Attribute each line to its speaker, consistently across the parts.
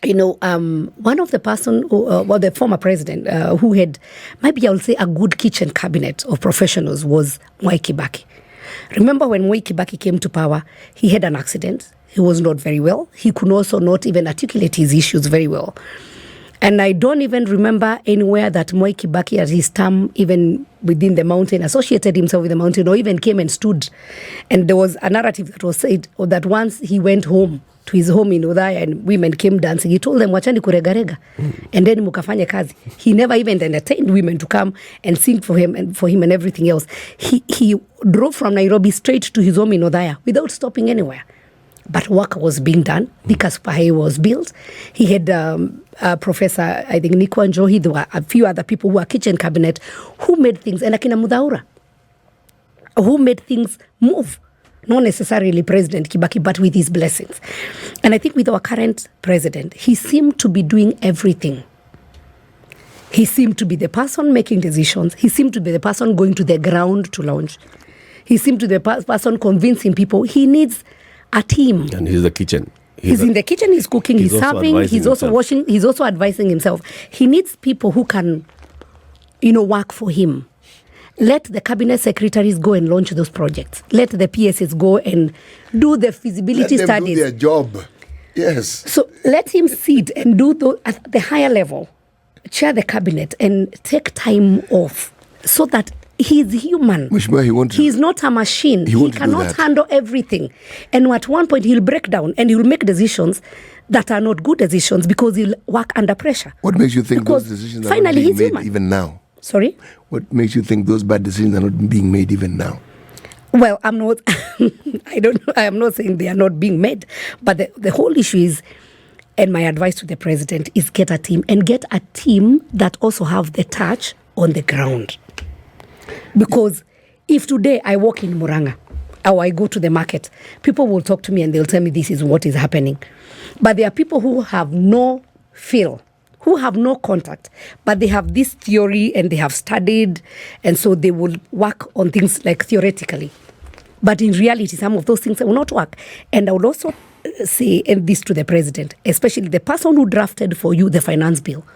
Speaker 1: one of the person, the former president, who had, maybe I will say, a good kitchen cabinet of professionals was Mwai Kibaki. Remember when Mwai Kibaki came to power, he had an accident. He was not very well. He could also not even articulate his issues very well. And I don't even remember anywhere that Mwai Kibaki at his term, even within the mountain, associated himself with the mountain or even came and stood. And there was a narrative that was said that once he went home, to his home in Udaya, and women came dancing. He told them, wachani kuregarega, and then mukafanya kazi. He never even entertained women to come and sing for him and everything else. He drove from Nairobi straight to his home in Udaya without stopping anywhere. But work was being done because Pahe was built. He had Professor, I think, Nico and Johi. There were a few other people who were kitchen cabinet who made things, and Akina Mudaura, who made things move. Not necessarily President Kibaki, but with his blessings. And I think with our current president, he seemed to be doing everything. He seemed to be the person making decisions. He seemed to be the person going to the ground to launch. He seemed to be the person convincing people. He needs a team.
Speaker 2: And he's the kitchen.
Speaker 1: He's in the kitchen, he's cooking, he's serving, he's also washing, he's also advising himself. He needs people who can, work for him. Let the cabinet secretaries go and launch those projects. Let the PSs go and do the feasibility
Speaker 3: studies. Let them do their job. Yes.
Speaker 1: So let him sit and do at the higher level, chair the cabinet and take time off so that he's human. He's not a machine. He cannot handle everything. And at one point he'll break down and he'll make decisions that are not good decisions because he'll work under pressure.
Speaker 3: What makes you think those decisions are not being made even now?
Speaker 1: Sorry?
Speaker 3: What makes you think those bad decisions are not being made even now?
Speaker 1: Well, I'm not, I don't know. I am not saying they are not being made. But the whole issue is, and my advice to the president is get a team that also have the touch on the ground. Because if today I walk in Muranga or I go to the market, people will talk to me and they'll tell me this is what is happening. But there are people who have no feel, who have no contact, but they have this theory and they have studied, and so they will work on things like theoretically. But in reality, some of those things will not work. And I would also say this to the president, especially the person who drafted for you the finance bill.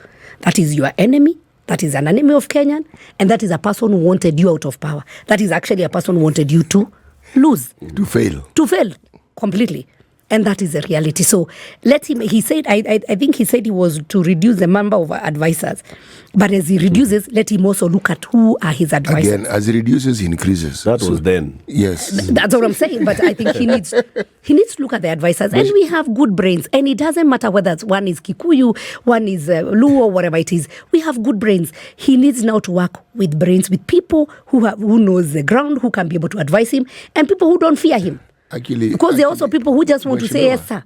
Speaker 1: That is your enemy. That is an enemy of Kenyan. And that is a person who wanted you out of power. That is actually a person who wanted you to lose.
Speaker 3: To fail.
Speaker 1: To fail completely. And that is the reality. So let him, he said, I think he said he was to reduce the number of advisors. But as he reduces, let him also look at who are his advisors.
Speaker 3: Again, as he reduces, he increases.
Speaker 2: That was then.
Speaker 3: Yes.
Speaker 1: That's what I'm saying. But I think he needs to look at the advisors. And we have good brains. And it doesn't matter whether one is Kikuyu, one is Luo, whatever it is. We have good brains. He needs now to work with brains, with people who knows the ground, who can be able to advise him, and people who don't fear him. Because there are also people who just want to say yes, sir.